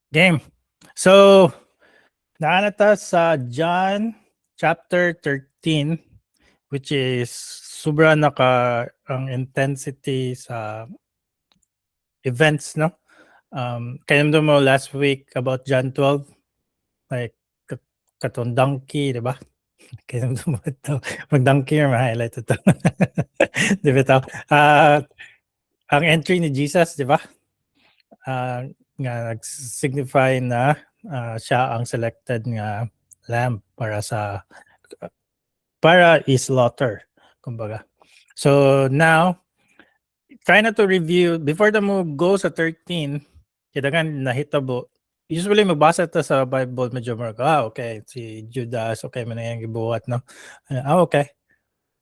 Game. So, naanata sa John chapter 13, which is sobra naka ang intensity sa events, no? Kaya mo last week about John 12, like katong donkey, di ba? Kaya mo ito, mag-donkey or ma-highlight ito. Di ba ito? Ang entry ni Jesus, di ba? Nga nag-signify na siya ang selected nga lamb para i-slaughter, kumbaga. So now, try na to review before the mo go sa 13, kailangan nahitabo. Usually magbasa ta sa Bible medyo more okay, si Judas, okay man na yung gibuhat, no? Okay.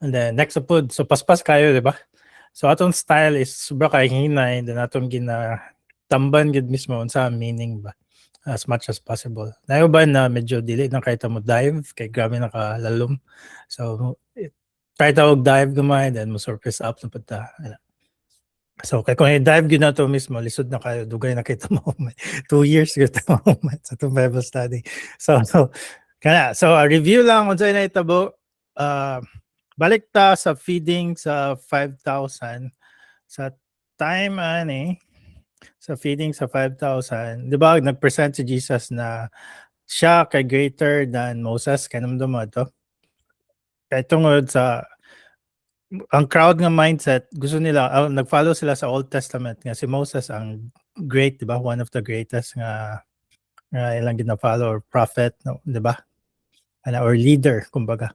And then next upod, so paspas kayo, di ba? So atong style is sobra kay hinay, then atong tamban gid mismo unsa meaning ba as much as possible. Nayo ba na medyo dili na kahit mo dive kay grabe nakalalom. So try ta og dive gamay then mo surface up na pata. So kay kung i-dive gyud na to mismo lisod na kayo dugay na kita mo 2 years gyud mo sa itong Bible study. So a review lang unsa na itabo. Balik ta sa feeding sa 5,000 sa time ani sa feeding sa 5,000, di ba nag-present si Jesus na siya kay greater than Moses, kanamdam mo ito? Kaya tungod sa ang crowd nga mindset, gusto nila, nag-follow sila sa Old Testament nga si Moses ang great, di ba? One of the greatest nga ilang gina-follow or prophet, no? Di ba? Or leader, kumbaga.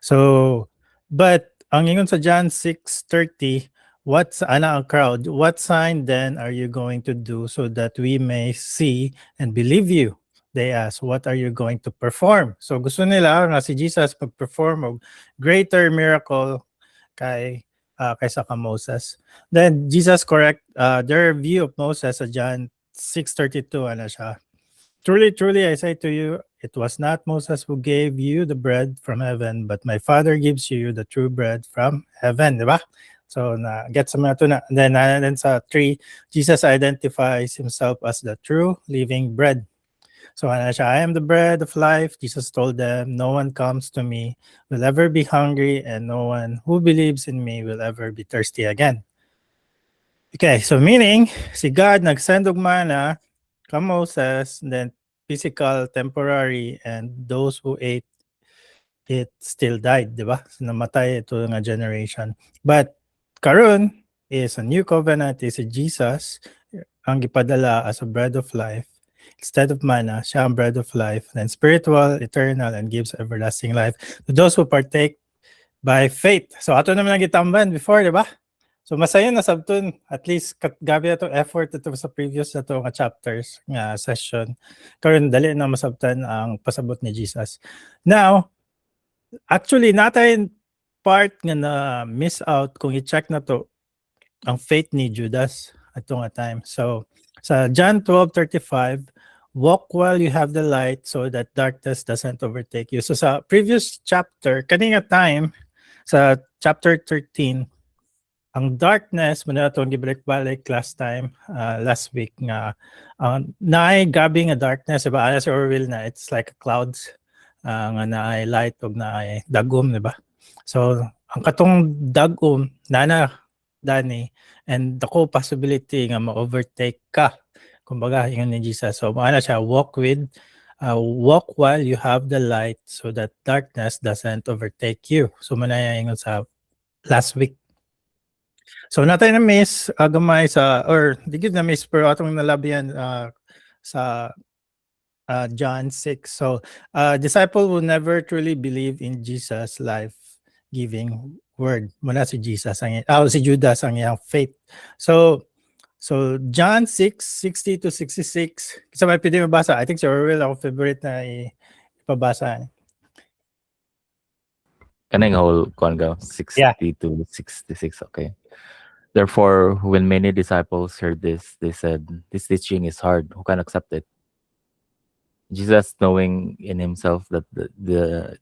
So, but ang ingon sa John 6:30, ang crowd, what sign then are you going to do so that we may see and believe you? They ask, what are you going to perform? So gusto nila nga si Jesus mag-perform og greater miracle kaysa ka Moses. Then Jesus correct their view of Moses sa John 6:32 ano siya. Truly, truly, I say to you, it was not Moses who gave you the bread from heaven, but my Father gives you the true bread from heaven, di ba? So, get sa mga ito na. Then sa 3, Jesus identifies himself as the true living bread. So, ano siya, I am the bread of life. Jesus told them, no one comes to me will ever be hungry, and no one who believes in me will ever be thirsty again. Okay, so meaning, si God nagsend og mana ka Moses, then physical, temporary, and those who ate it still died, di ba? So namatay ito nga generation. But karon is a new covenant, is a Jesus ang gipadala as a bread of life. Instead of manna, siya ang bread of life, then spiritual, eternal, and gives everlasting life to those who partake by faith. So ato naman ang gitamban before, di ba? So masaya na sabton, at least gabi ato effort ito sa previous na to nga chapters nga session. Karon dali na masabtan ang pasabot ni Jesus. Now, actually natay part nga na miss out kung i-check na to ang faith ni Judas ato nga time. So sa John 12:35, walk while you have the light so that darkness doesn't overtake you. So sa previous chapter, kaninga time sa chapter 13, ang darkness mo na itong gibalik-balik last time, last week nga, naay gabi nga darkness, diba? As Orwell na, it's like clouds, nga naay light o naay dagom, diba? So, ang katong dagom, dani, and dako possibility nga ma-overtake ka. Kumbaga, yun ni Jesus. So, maana siya, walk while you have the light so that darkness doesn't overtake you. So, manaya yun sa last week. So natay na miss gamay sa or di gid na miss pero atong nalabihan sa John 6. So disciple will never truly believe in Jesus life-giving word. Muna si Jesus si Judas ang iyang faith. So John 6:60 to 66. Kasi may pwede mabasa. I think si Orwell ako favorite na ipabasa. Kanang whole kon go 60 to 66, okay. Therefore, when many disciples heard this, they said, this teaching is hard. Who can accept it? Jesus, knowing in himself that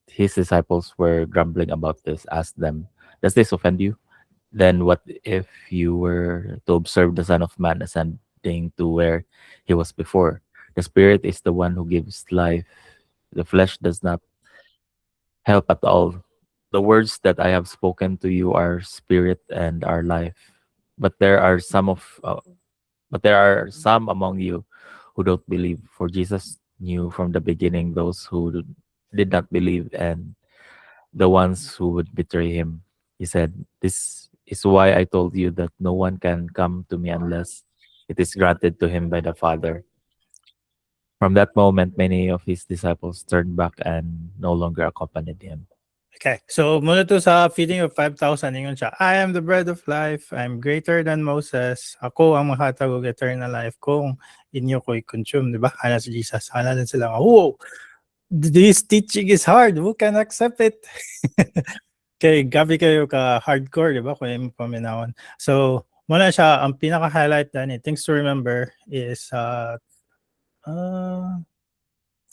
his disciples were grumbling about this, asked them, does this offend you? Then what if you were to observe the Son of Man ascending to where he was before? The Spirit is the one who gives life. The flesh does not help at all. The words that I have spoken to you are spirit and are life. But there are some among you who don't believe. For Jesus knew from the beginning those who did not believe and the ones who would betray him. He said, "This is why I told you that no one can come to me unless it is granted to him by the Father." From that moment, many of his disciples turned back and no longer accompanied him. Okay. So muna to sa feeding of 5,000, ingon siya, I am the bread of life. I'm greater than Moses. Ako ang makatag og eternal life kung inyo ko'y consume. Diba? Hala si Jesus. Hala din sila, whoa, this teaching is hard. Who can accept it? Okay, gabi kayo ka hardcore, diba? Kung yung paminawan. So, muna siya, ang pinaka-highlight na things to remember is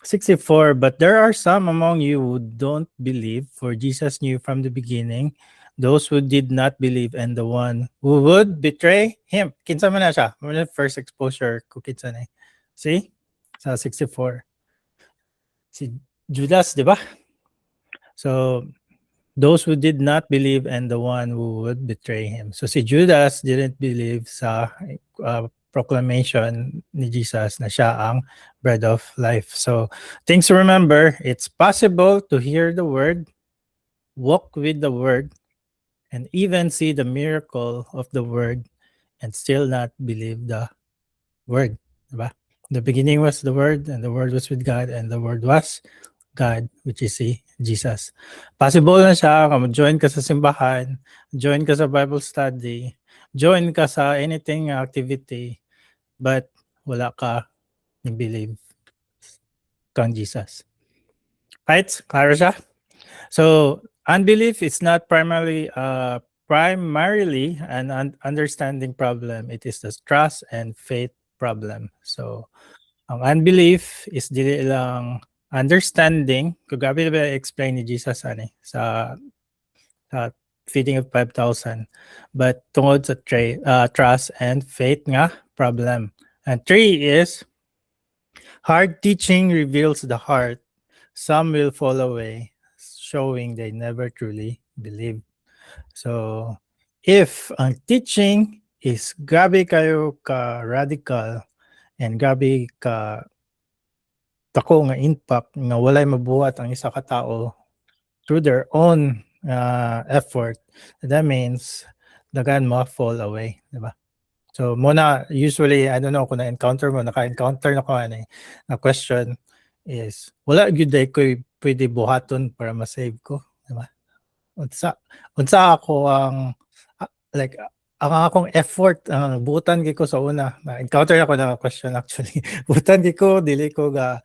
64, but there are some among you who don't believe, for Jesus knew from the beginning those who did not believe and the one who would betray him. Kinsa man na siya. First exposure ko kinsa na. See? Sa 64. Si Judas, di ba? So, those who did not believe and the one who would betray him. So si Judas didn't believe sa proclamation ni Jesus na siya ang bread of life. So things to remember, it's possible to hear the word, walk with the word, and even see the miracle of the word and still not believe the word. Diba? The beginning was the word, and the word was with God, and the word was God, which is si Jesus. Possible na siya, join ka sa simbahan, join ka sa Bible study, join ka sa anything activity, but wala ka believe kang Jesus. Right? Klaro siya? So, unbelief is not primarily an understanding problem. It is the trust and faith problem. So, ang unbelief is dili lang understanding. Kagabi ba explain ni Jesus sa feeding of 5,000. But tungod sa trust and faith nga problem. And 3 is hard teaching reveals the heart. Some will fall away, showing they never truly believe. So, if ang teaching is grabe kayo ka radical and grabe ka tako nga impact nga walay mabuhat ang isa ka tao through their own effort, that means dagan mo fall away, di ba? So muna, usually, I don't know kung na-encounter mo, naka-encounter na ko na question is, wala gyud day ko pwede buhaton para ma-save ko, di ba? Unsa ako ang like ang akong effort butan ko sa una na-encounter ako na question actually. Butan ko dili ko ga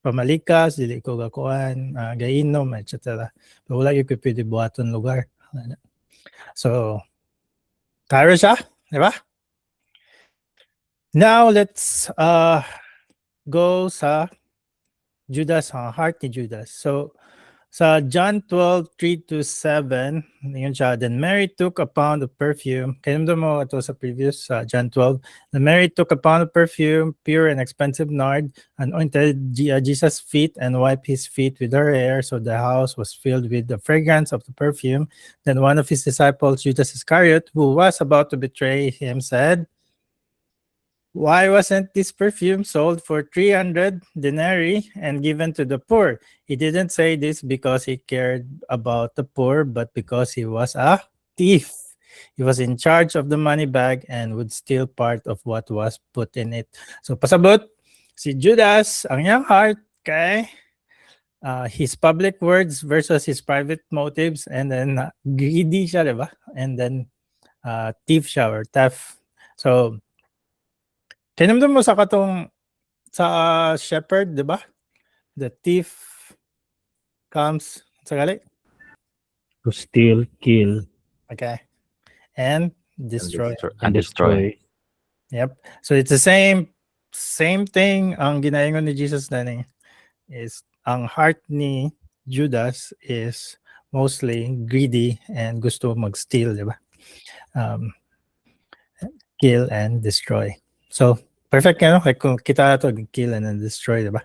pamalikas, dili ko ga kuan gainom etc. Pero wala gyud ko pwede buhaton lugar. So karo siya, di ba? Now let's go sa Judas, heart ni Judas. So sa John 12:3-7, yun siya. Then Mary took a pound of perfume. Kinamdo mo ito sa previous John 12. Then Mary took a pound of perfume, pure and expensive nard, anointed Jesus' feet and wiped his feet with her hair. So the house was filled with the fragrance of the perfume. Then one of his disciples, Judas Iscariot, who was about to betray him, said, "Why wasn't this perfume sold for 300 denarii and given to the poor?" He didn't say this because he cared about the poor, but because he was a thief. He was in charge of the money bag and would steal part of what was put in it. So pasabot, si Judas, ang iyang heart kay his public words versus his private motives, and then greedy siya, diba? And then thief siya or theft. So kinamdam mo sa katong sa shepherd, di ba? The thief comes sa gali? To steal, kill, Okay. And destroy. and destroy. Yep. So it's the same thing ang ginaingon ni Jesus na is ang heart ni Judas is mostly greedy and gusto mag-steal, di ba? Kill and destroy. So Perfect ano? Kaya kung kita to, kill and destroy, diba?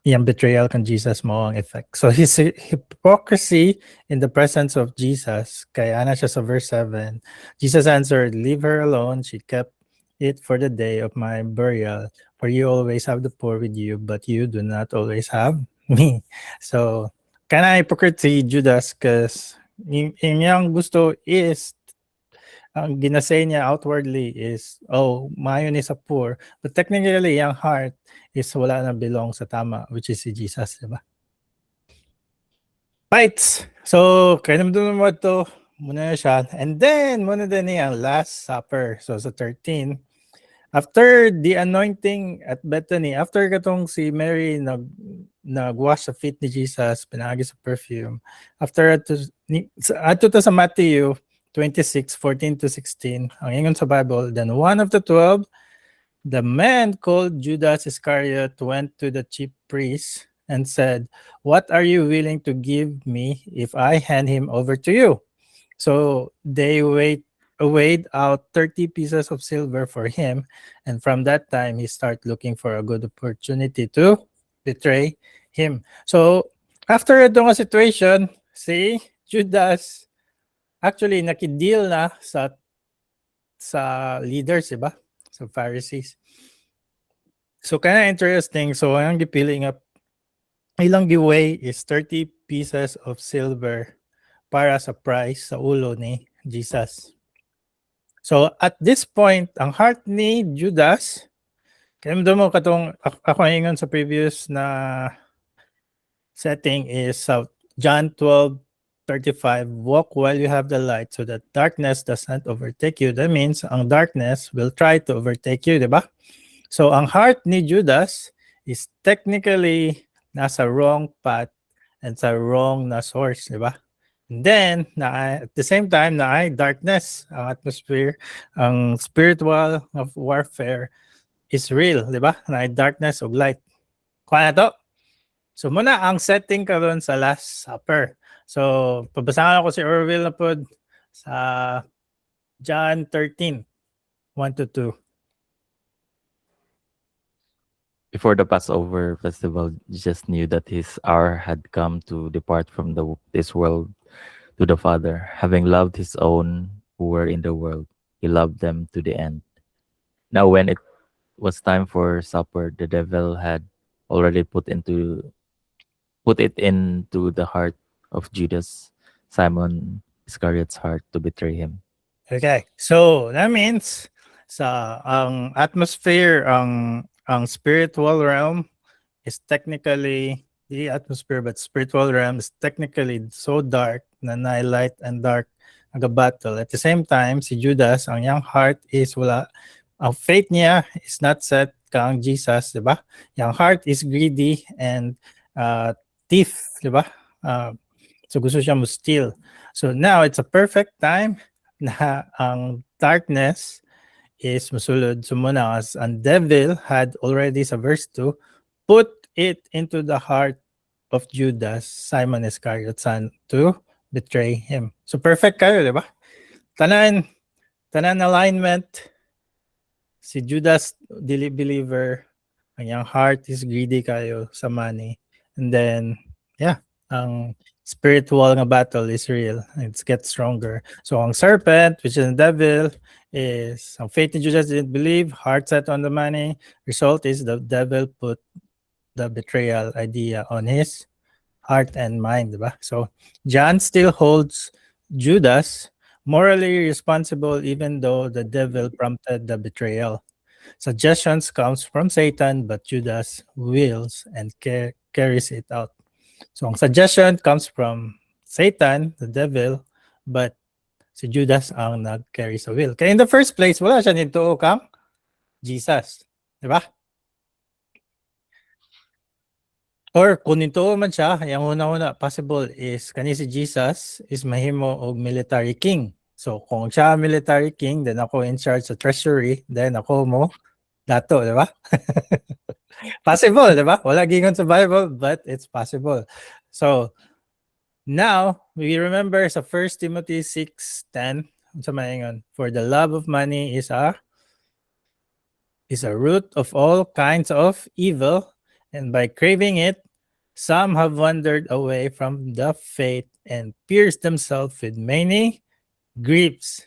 Yung betrayal kan Jesus mo ang effect. So his hypocrisy in the presence of Jesus, kaya ana siya sa verse 7, Jesus answered, "Leave her alone. She kept it for the day of my burial. For you always have the poor with you, but you do not always have me." So, kana hypocrite si Judas because yung gusto is ang ginasay niya outwardly is, oh, maayo ni sa poor. But technically, yung heart is wala na belong sa tama, which is si Jesus, di ba? Fights! So, kaya naman mo ito, muna na siya. And then, muna din yung Last Supper. So, sa 13, after the anointing at Bethany, after katong si Mary nag-wash sa feet ni Jesus, pinagi sa perfume, after ato to sa Matthew 26:14-16, ang ingon sa Bible, then one of the 12, the man called Judas Iscariot, went to the chief priests and said, "What are you willing to give me if I hand him over to you?" So they weighed out 30 pieces of silver for him, and from that time he started looking for a good opportunity to betray him. So after itong situation, si Judas actually nakideal na sa leaders, diba? Sa Pharisees. So kind of interesting. So ang gipili nga ilang giveaway is 30 pieces of silver para sa price sa ulo ni Jesus. So at this point, ang heart ni Judas, kaya mo katong ako ingon sa previous na setting is John 12:35, walk while you have the light so that darkness does not overtake you. That means ang darkness will try to overtake you, di ba? So ang heart ni Judas is technically nasa wrong path and sa wrong na source, di ba? And then, at the same time, na darkness, ang atmosphere, ang spiritual of warfare is real, di ba? Na darkness o light. Kuha na to. So muna, ang setting karon sa Last Supper. So, pabasahan ako si Orville na po sa John 13:1-2. Before the Passover festival, Jesus knew that his hour had come to depart from this world to the Father. Having loved his own who were in the world, he loved them to the end. Now, when it was time for supper, the devil had already put it into the heart of Judas, Simon Iscariot's heart, to betray him. Okay. So, that means sa ang atmosphere, ang spiritual realm is technically the atmosphere, but spiritual realm is technically so dark na light and dark nag-battle. At the same time, si Judas, ang yang heart is wala, ang faith niya is not set kang Jesus, di ba? Yang heart is greedy and thief, di ba? So gusto siya mo steal. So now it's a perfect time na ang darkness is musulod sumuna as ang devil had already sa verse 2 put it into the heart of Judas, Simon Iscariot son, to betray him. So perfect kayo, di ba? Tanan alignment. Si Judas, dili believer. Ang yung heart is greedy kayo sa money. And then, yeah, ang spiritual nga battle is real. It gets stronger. So ang serpent, which is the devil, is ang faith ni Judas didn't believe, heart set on the money. Result is the devil put the betrayal idea on his heart and mind, diba? So John still holds Judas morally responsible even though the devil prompted the betrayal. Suggestions comes from Satan, but Judas wills and carries it out. So ang suggestion comes from Satan, the devil, but si Judas ang nag-carry sa will. Kaya in the first place, wala siya nito kang Jesus. Diba? Or kung nito man siya, yung una-una possible is kani si Jesus is mahimo og military king. So kung siya military king, then ako in charge sa treasury, then ako mo dato, di ba? Possible, di ba? Wala gingon sa Bible, but it's possible. So now, we remember sa 1 Timothy 6:10, sa maingon, for the love of money is a is a root of all kinds of evil, and by craving it, some have wandered away from the faith and pierced themselves with many griefs.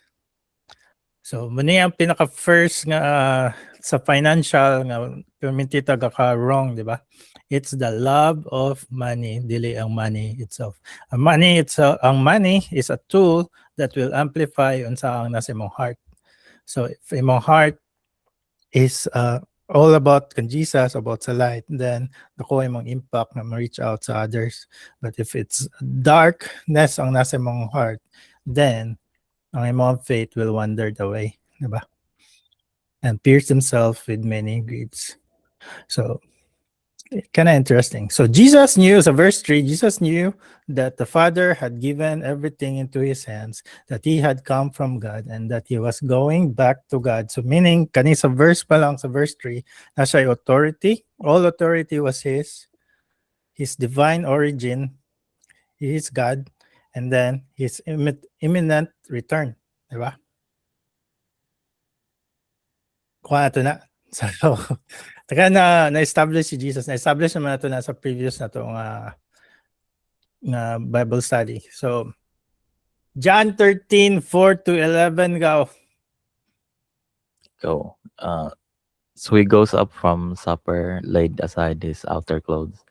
So, muna ang pinaka-first nga sa financial nga perminti taga ka wrong, di ba? It's the love of money, dili ang money itself. Ang money is a tool that will amplify unsa ang nasa imong heart. So, if imong heart is all about kan Jesus, about sa light, then nakuha imong impact na ma-reach out sa others. But if it's darkness ang nasa imong heart, then ang imong faith will wander away, diba? And pierce himself with many griefs. So, kind of interesting. So Jesus knew, so verse 3, Jesus knew that the Father had given everything into his hands, that he had come from God, and that he was going back to God. So meaning, kani sa verse pa lang, sa verse 3, nasa authority. All authority was his divine origin, he is God, and then his imminent return. Diba? Kuha ito na. So, taka na-establish si Jesus. Na-establish naman ito na sa previous na ito nga Bible study. So, John 13:4-11, go. Go. So he goes up from supper, laid aside his outer clothes,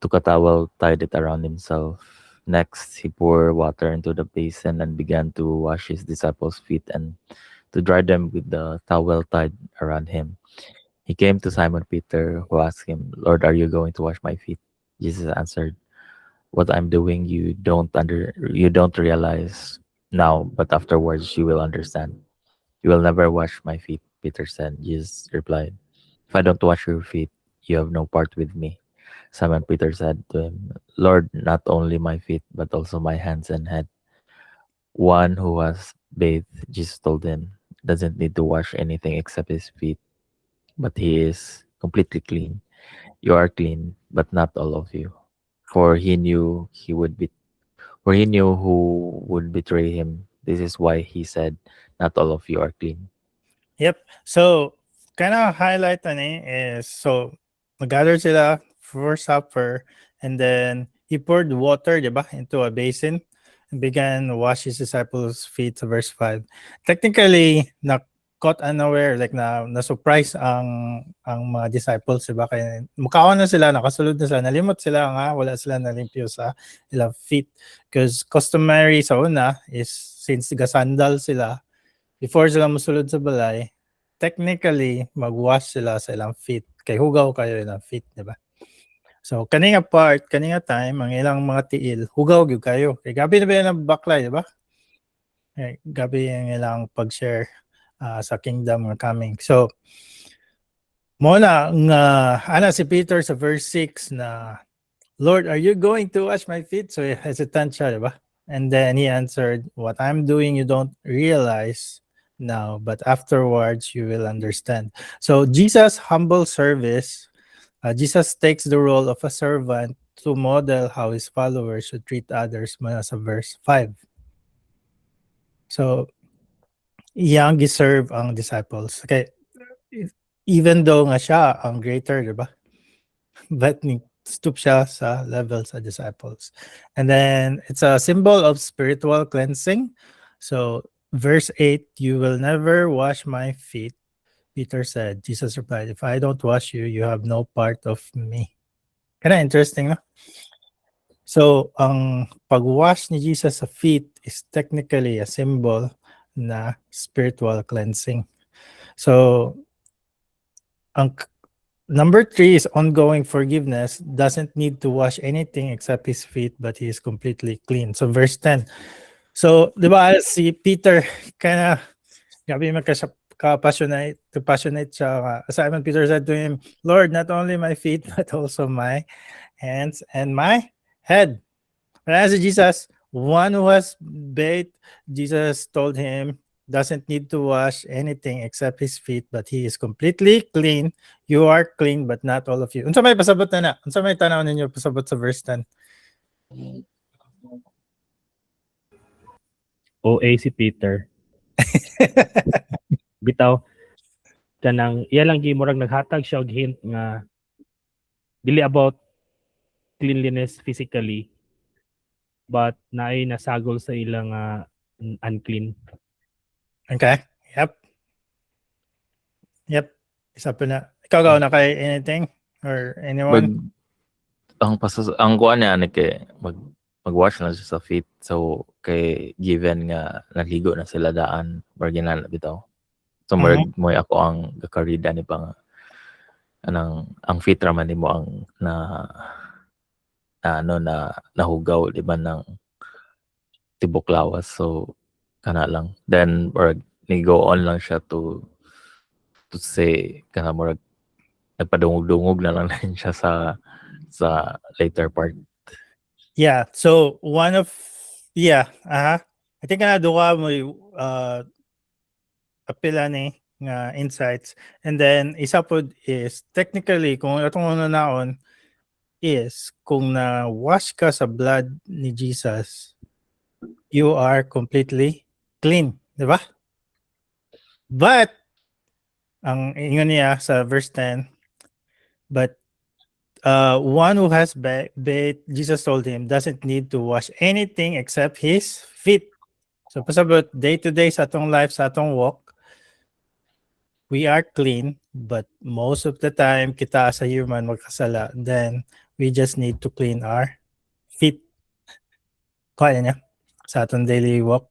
took a towel, tied it around himself. Next, he poured water into the basin and began to wash his disciples' feet and to dry them with the towel tied around him. He came to Simon Peter, who asked him, "Lord, are you going to wash my feet?" Jesus answered, "What I'm doing you don't realize now, but afterwards you will understand." "You will never wash my feet," Peter said. Jesus replied, "If I don't wash your feet, you have no part with me." Simon Peter said to him, "Lord, not only my feet, but also my hands and head." One who was bathed, Jesus told him, doesn't need to wash anything except his feet, but he is completely clean. You are clean, but not all of you. For he knew who would betray him. This is why he said, not all of you are clean. Yep. So, kind of highlight is, so, mag-gather sila for supper, and then he poured water, diba, into a basin and began to wash his disciples' feet, sa verse 5. Technically, caught unaware, like na-surprise ang mga disciples, diba? Kaya mukhaon na sila, nakasulod na sila, nalimot sila nga, wala sila nalimpyo sa ilang feet. Because customary sa una is, since gasandal sila, before sila musulod sa balay, technically, mag-wash sila sa ilang feet. Kay hugaw kayo ilang feet, diba? So, kaninga time, ang ilang mga tiil, hugaw gyud kayo. Kay gabi na ba yan ang baklay, diba? Kay gabi yung ilang pag-share sa kingdom nga coming. So, muna nga ana si Peter sa verse 6 na, "Lord, are you going to wash my feet?" So, hesitant siya, diba? And then he answered, "What I'm doing you don't realize now, but afterwards you will understand." So, Jesus' humble service, Jesus takes the role of a servant to model how his followers should treat others, muna sa verse 5. So, iyang giserve ang disciples. Okay, even though nga siya ang greater, diba? But stoop siya sa level sa disciples. And then, it's a symbol of spiritual cleansing. So, verse 8, "You will never wash my feet," Peter said. Jesus replied, "If I don't wash you, you have no part of me." Kind of interesting, no? So, ang pag-wash ni Jesus sa feet is technically a symbol na spiritual cleansing. So, ang number 3 is ongoing forgiveness. Doesn't need to wash anything except his feet, but he is completely clean. So, verse 10. So, di ba, si Peter, kind of, gabi passionate siya. Simon Peter said to him, "Lord, not only my feet, but also my hands and my head." And as Jesus, one who has bathed, Jesus told him, doesn't need to wash anything except his feet, but he is completely clean. You are clean, but not all of you. Unsa may pasabot na? Unsa may tanaw ninyo pasabot sa verse 10? OA si Peter. Bitaw. kanang iya lang gimurag naghatag siya og hint nga dili about cleanliness physically but naay nasagol sa ilang unclean. Okay. Yep. Isa pa na. Ikaw gaw na kay anything or Mag, anyone? ang kuan niya kay mag-wash na siya sa feet. So kay given nga naligo na sila daan marginal bitaw. So mo ako ang gakarida ni pa nga ang feet raman nimo ang na nahugaw di ba ng tibok lawas. So kana lang. Then or ni go on lang siya to say kana mo nagpadungog-dungog na lang din siya sa later part. Yeah. So one of I think na duha mo apila ni nga insights, and then isa pod is technically kung atong una naon is kung na wash ka sa blood ni Jesus, you are completely clean, di ba? But ang ingon niya sa verse 10, but one who has bathed, Jesus told him, doesn't need to wash anything except his feet. So pasabot day to day sa atong life, sa atong walk, we are clean, but most of the time kita sa human magkasala, then we just need to clean our feet. Kaya niya sa atong daily walk.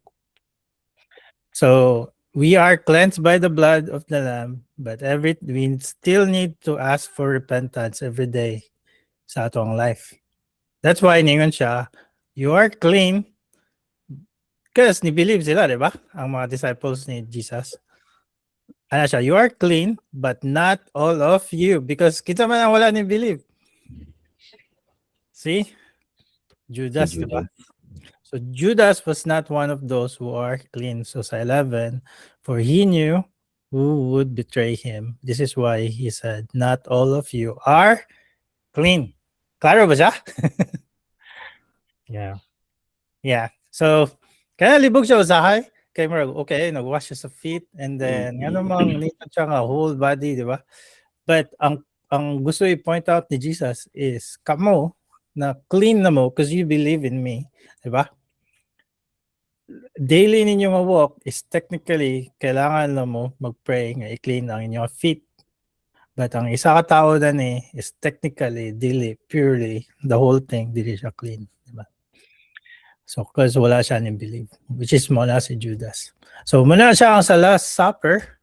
So we are cleansed by the blood of the Lamb, but we still need to ask for repentance every day sa atong life. That's why ningon siya, you are clean because ni-believe sila, di ba? Ang mga disciples ni Jesus. Ano siya, you are clean, but not all of you because kita man ang wala ni-believe. See? Judas, di ba? So Judas was not one of those who are clean. So sa 11, for he knew who would betray him. This is why he said, not all of you are clean. Klaro ba siya? Yeah. Yeah. So, kaya libog siya usahay. Kay Marag, okay, nag-wash siya sa feet and then ano mang nito siya nga whole body, di ba? But ang gusto i-point out ni Jesus is, kamo na clean na mo because you believe in me, di ba? Daily ninyo ma-walk is technically kailangan na mo mag-pray nga i-clean ang inyong feet. But ang isa ka tao na ni is technically, daily, purely, the whole thing, dili siya clean. Diba? So, because wala siya ni believe, which is muna si Judas. So, muna siya ang sa Last Supper.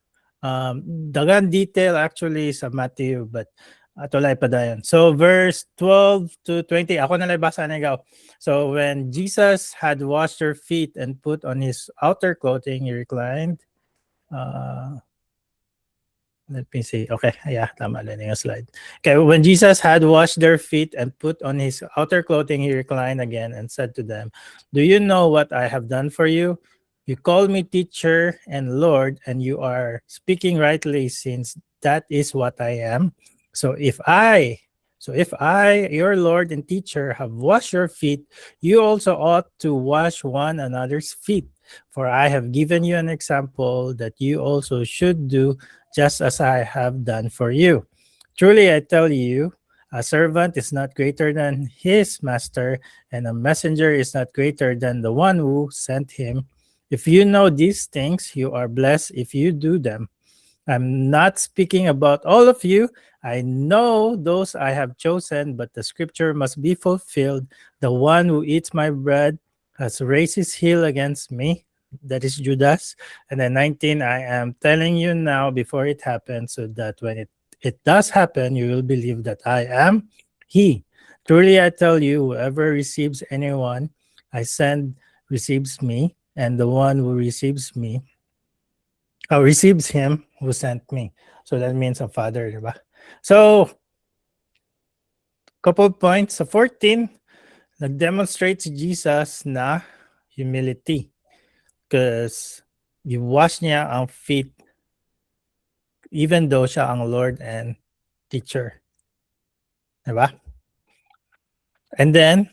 Dagan detail actually sa Matthew, but atulay pa dayon. So, verse 12 to 20, ako na lang basa na ikaw. So, when Jesus had washed their feet and put on his outer clothing, he reclined. Let me see. Okay, yeah, tama lang yung slide. Okay, when Jesus had washed their feet and put on his outer clothing, he reclined again and said to them, do you know what I have done for you? You call me teacher and Lord, and you are speaking rightly, since that is what I am. So if I, your Lord and teacher, have washed your feet, you also ought to wash one another's feet. For I have given you an example that you also should do, just as I have done for you. Truly I tell you, a servant is not greater than his master, and a messenger is not greater than the one who sent him. If you know these things, you are blessed if you do them. I'm not speaking about all of you. I know those I have chosen, but the scripture must be fulfilled. The one who eats my bread has raised his heel against me. That is Judas. And then 19, I am telling you now before it happens, so that when it does happen, you will believe that I am he. Truly I tell you, whoever receives anyone I send receives me, and the one who receives me receives him who sent me. So that means a father, diba? So, couple points. Sa 14, nag-demonstrate si Jesus na humility. Because i-wash niya ang feet even though siya ang Lord and teacher. Diba? And then,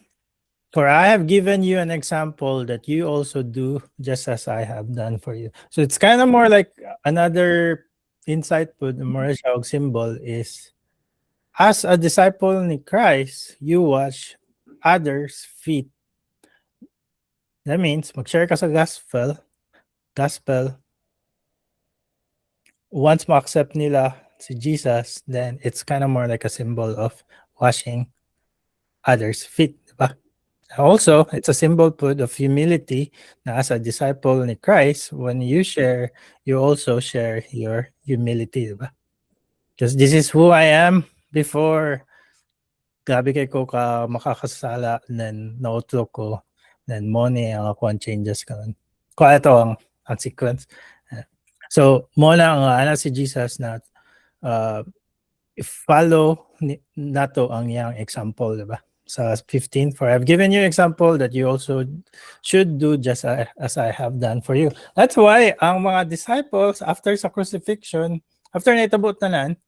for I have given you an example that you also do just as I have done for you. So it's kind of more like another insight po mura siya og symbol is as a disciple ni Christ, you wash others' feet. That means mag-share ka sa gospel. Once ma-accept nila si Jesus, then it's kind of more like a symbol of washing others' feet, diba? Also, it's a symbol po of humility na as a disciple ni Christ, when you share, you also share your humility, diba? Because this is who I am before grabe kay ko ka makakasala, then nautlok ko, then mo ni ang ako ang changes karon. Ko ito ang sequence. So, mo na ang ana si Jesus na follow nato ang yang example, diba? Sa 15, for I've given you example that you also should do just as I have done for you. That's why ang mga disciples after sa crucifixion, after na itabot tanan,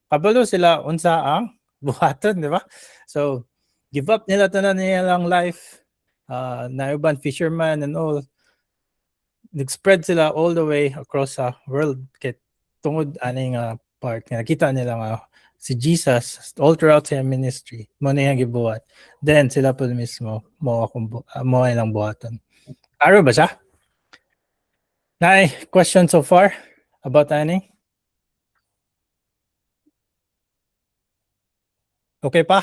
kabalo sila unsa ang buhaton, di ba? So, give up nila tanan nilang life. Nauban fisherman and all. Nag-spread sila all the way across the world. Kaya tungod aning part, nakita nila nga si Jesus all throughout sa ministry. Mo na yung gibuhat. Then, sila po mismo, mo ilang buhaton. Klaro ba siya? Nay, question so far about ani? Okay pa?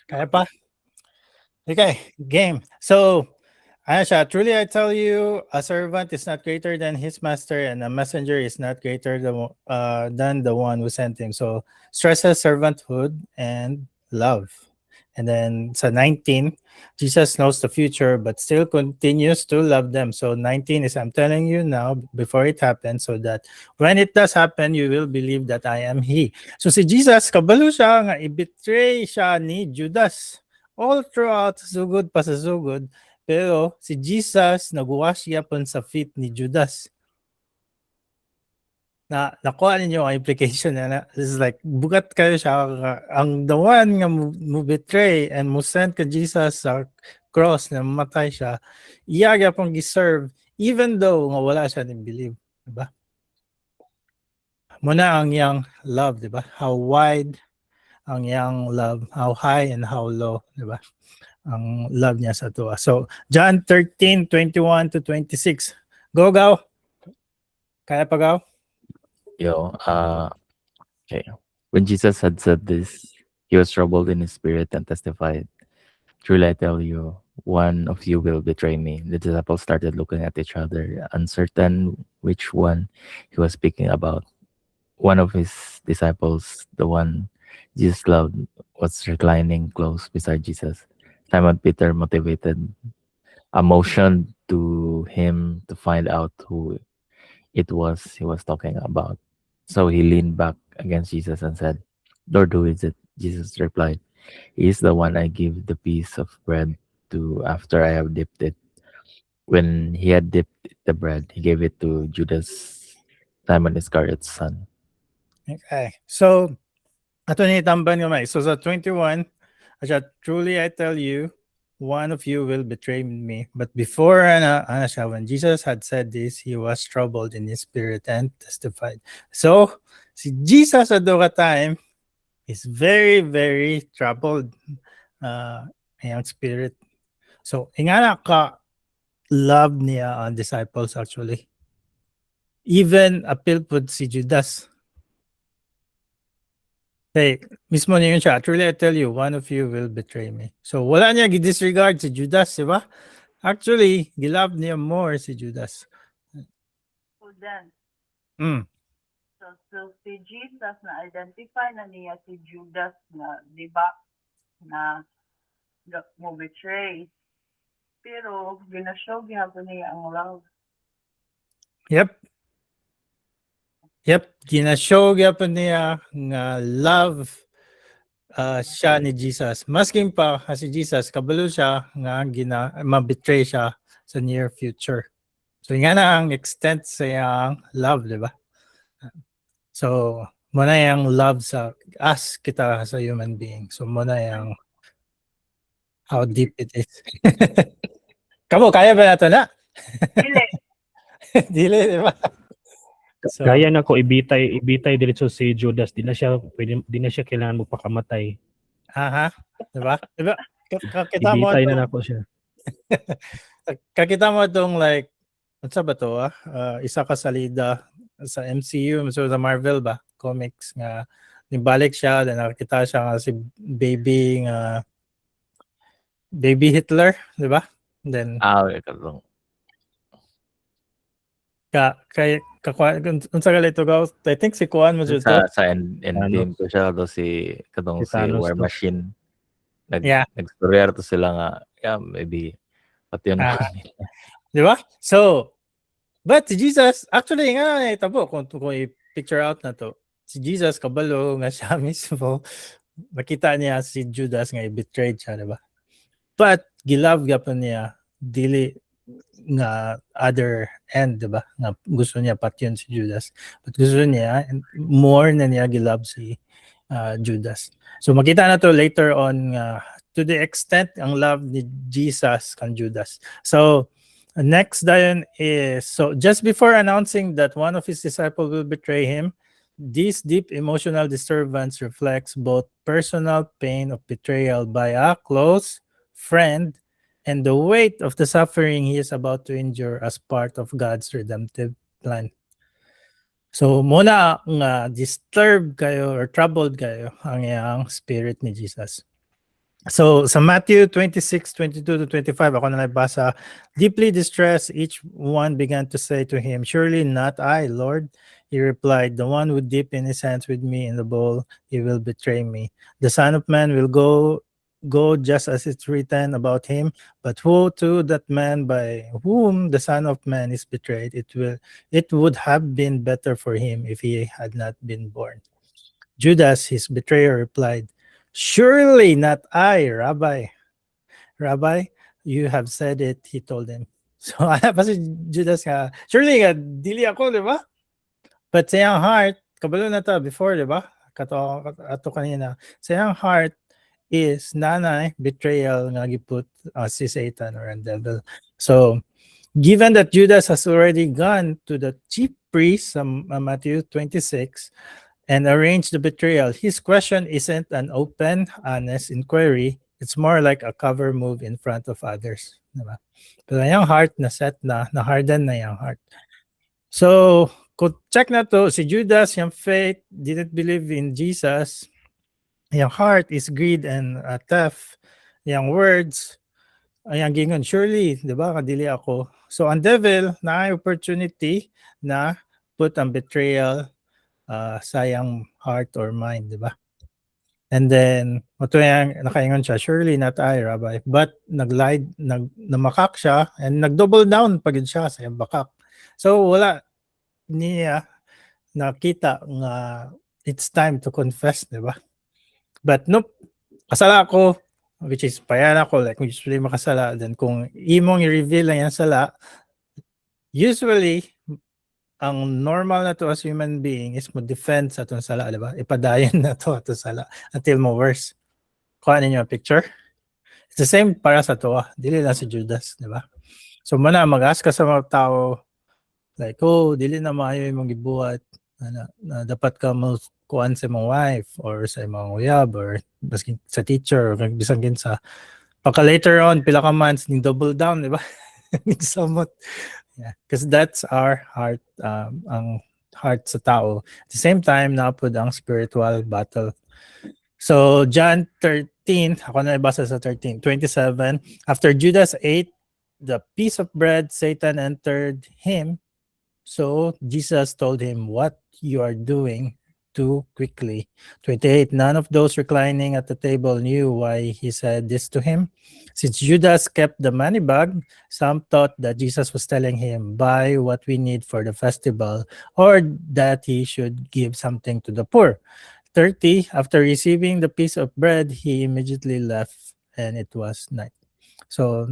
Kaya pa? Okay, game. So, Aisha, truly I tell you, a servant is not greater than his master, and a messenger is not greater than the one who sent him. So, stresses servanthood and love. And then, so 19, Jesus knows the future, but still continues to love them. So 19 is, I'm telling you now, before it happens, so that when it does happen, you will believe that I am He. So si Jesus, kabalo siya nga i-betray siya ni Judas. All throughout, sugod pa sa sugod. Pero si Jesus, nag-wash yapon sa feet ni Judas. Nakuha ninyo ang implication na it's like bugat kayo siya ang the one nga mo betray and mo send ka Jesus sa cross na mamatay siya iyaga pong giserve even though nga wala siya din believe, diba? Muna ang yang love, diba? How wide ang yang love, how high and how low, diba? Ang love niya sa tuwa. So John 13:21 to 26. Go Gaw. Kaya pa Gaw? Okay. When Jesus had said this, he was troubled in his spirit and testified, "Truly I tell you, one of you will betray me." The disciples started looking at each other, uncertain which one he was speaking about. One of his disciples, the one Jesus loved, was reclining close beside Jesus. Simon Peter, motivated, motioned to him to find out who it was he was talking about. So he leaned back against Jesus and said, "Lord, who is it?" Jesus replied, "He is the one I give the piece of bread to after I have dipped it." When he had dipped the bread, he gave it to Judas, Simon Iscariot's son. Okay. So, ato ni tamban nga so sa 21, truly I tell you, one of you will betray me. But before when Jesus had said this, he was troubled in his spirit and testified. So, si Jesus at the time is very, very troubled yung spirit. So, ingana ka love niya ang disciples actually. Even appeal po si Judas. Hey, mismo niya yun siya. Truly I tell you, one of you will betray me. So wala niya disregard si Judas, di ba? Actually, gilove niya more si Judas. So then, Mm. so si Jesus na identify na niya si Judas na, di ba, na mo betray. Pero ginashow gihapon niya ang love. Yep, ginashow gyapon niya nga love siya ni Jesus. Masking pa si Jesus, kabalo siya nga ma-betray siya sa near future. So nga na ang extent sa yang love, di ba? So, muna yung love sa us, kita sa human being. So, muna yung how deep it is. Kamo, kaya ba nato na? Dili. Dili, di ba? So, Gaya na ko ibitay diretso si Judas, di na siya kailangan magpakamatay. aha, diba? Diba? Kakita mo Ibitay itong, na nako siya. kakita mo itong like, ano ba to isa ka salida sa MCU, so sa Marvel ba? Comics nga, nibalik siya, then nakakita siya nga si baby Hitler, di ba? Then, Okay, katong. unsa gali to go? I think si Kuan mo dito. Sa endgame ko siya to si katong Si si Thanos War to. Machine. Yeah. Nag-storyar to sila nga, yeah, maybe pati yun. Di ba? So, but si Jesus, actually nga, tabo, kung i-picture out na to, si Jesus, kabalo nga siya mismo, makita niya si Judas nga i-betrayed siya, di ba? But, gilove gapon niya, dili nga other end, di ba? Nga gusto niya pati yun si Judas. But gusto niya, more na niya gilove si Judas. So makita na to later on to the extent ang love ni Jesus kan Judas. So next dayon is, so just before announcing that one of his disciples will betray him, this deep emotional disturbance reflects both personal pain of betrayal by a close friend and the weight of the suffering he is about to endure as part of God's redemptive plan. So muna nga disturbed kayo or troubled kayo ang iyang spirit ni Jesus. So sa Matthew 26:22-25, ako na nabasa, deeply distressed, each one began to say to him, "Surely not I, Lord." He replied, "The one who dipped in his hands with me in the bowl, he will betray me. The Son of Man will go just as it's written about him, but woe to that man by whom the Son of Man is betrayed. It would have been better for him if he had not been born." Judas, his betrayer, replied, "Surely not I, Rabbi." "Rabbi, you have said it," he told him. So ano pa si Judas nga, surely nga, dili ako, di ba? But sa iyang heart, kabalo na ta before, di ba? Ato kanina. Sa iyang heart is nanay betrayal nga giput si Satan or ang devil. So, given that Judas has already gone to the chief priest, Matthew 26, and arranged the betrayal, his question isn't an open, honest inquiry. It's more like a cover move in front of others. Diba? Pero yung heart na set na harden na yung heart. So, kung check na to, si Judas, yung faith, didn't believe in Jesus. Yung heart is greed and theft. Yung words, yung gingon, surely, di ba, kadili ako. So, ang devil, na opportunity na put ang betrayal sa yung heart or mind, di ba? And then, ito yung nakaingon siya, surely not I, Rabbi. But namakak siya and nag-double down pagid siya sa yung bakak. So, wala niya nakita nga it's time to confess, di ba? But nope, kasala ako, which is payan ako, like usually makasala. Then kung imong i-reveal lang yan sala, usually, ang normal na to as human being is mo-defend sa itong sala, di ba? Ipadayon na to at sala until mo worse. Kuha ninyo a picture. It's the same para sa to, dili lang si Judas, di ba? So muna, mag-ask ka sa mga tao, like, dili na maayo yung mga gibuhat, na dapat ka mo kuan sa mga wife or sa mga uyab or sa teacher or bisan sa pagka later on pila ka months ning double down, di ba? Ning samot. Yeah, because that's our heart, ang heart sa tao. At the same time, napod ang spiritual battle. So John 13, ako na ibasa sa 13:27, after Judas ate the piece of bread, Satan entered him. So Jesus told him, "What you are doing too quickly." 28, none of those reclining at the table knew why he said this to him. Since Judas kept the money bag, some thought that Jesus was telling him, "Buy what we need for the festival," or that he should give something to the poor. 30, after receiving the piece of bread, he immediately left and it was night. So,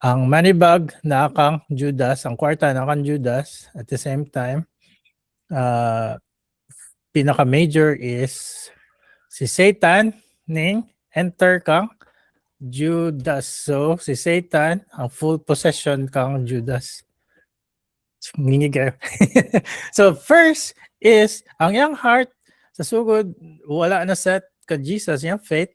ang money bag na kang Judas, ang kwarta na kang Judas, at the same time, pinaka-major is si Satan ning enter kang Judas. So, si Satan, ang full possession kang Judas. Ngingig kayo. So first is ang iyang heart sa sugod wala na set ka Jesus yung faith.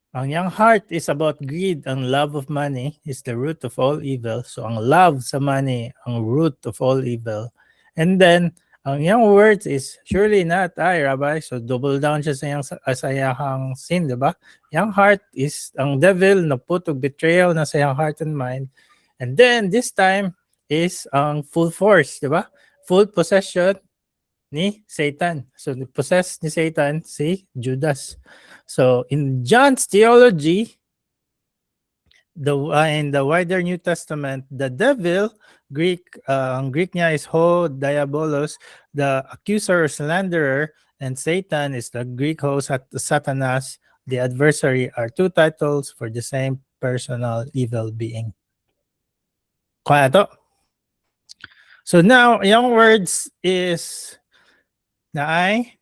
Ang iyang heart is about greed. Ang love of money is the root of all evil. So ang love sa money ang root of all evil. And then ang iyang words is surely not I, Rabbi. So double down siya sa iyang sin, di ba? Yung heart is ang devil na put of betrayal na sa iyang heart and mind. And then this time is ang full force, di ba? Full possession ni Satan. So possessed ni Satan si Judas. So in John's theology, in the wider New Testament, the devil, ang Greek niya is ho diabolos, the accuser or slanderer, and Satan is the Greek ho Satanas, the adversary, are two titles for the same personal evil being. Kaya to. So now, yung words is na ay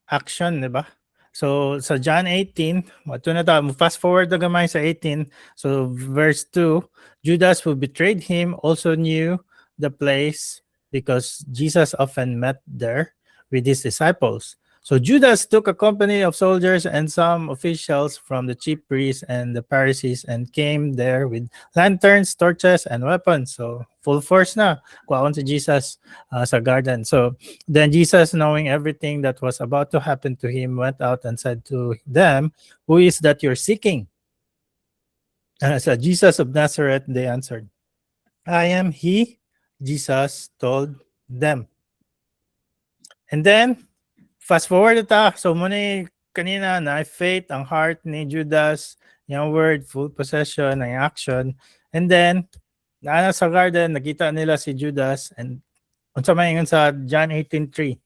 action, di ba? So sa John 18, ito na to, fast forward na gamay sa 18. So verse 2, Judas who betrayed him also knew the place because Jesus often met there with his disciples. So Judas took a company of soldiers and some officials from the chief priests and the Pharisees and came there with lanterns, torches, and weapons. So full force na. Kuwaon si Jesus sa garden. So then Jesus, knowing everything that was about to happen to him, went out and said to them, "Who is that you're seeking?" And I said, "Jesus of Nazareth," they answered. "I am he," Jesus told them. And then, fast forward ita. So muna kanina na faith, ang heart ni Judas, yung word, full possession, ang action. And then, naana sa garden, nakita nila si Judas and unsa may ingon sa John 18:3.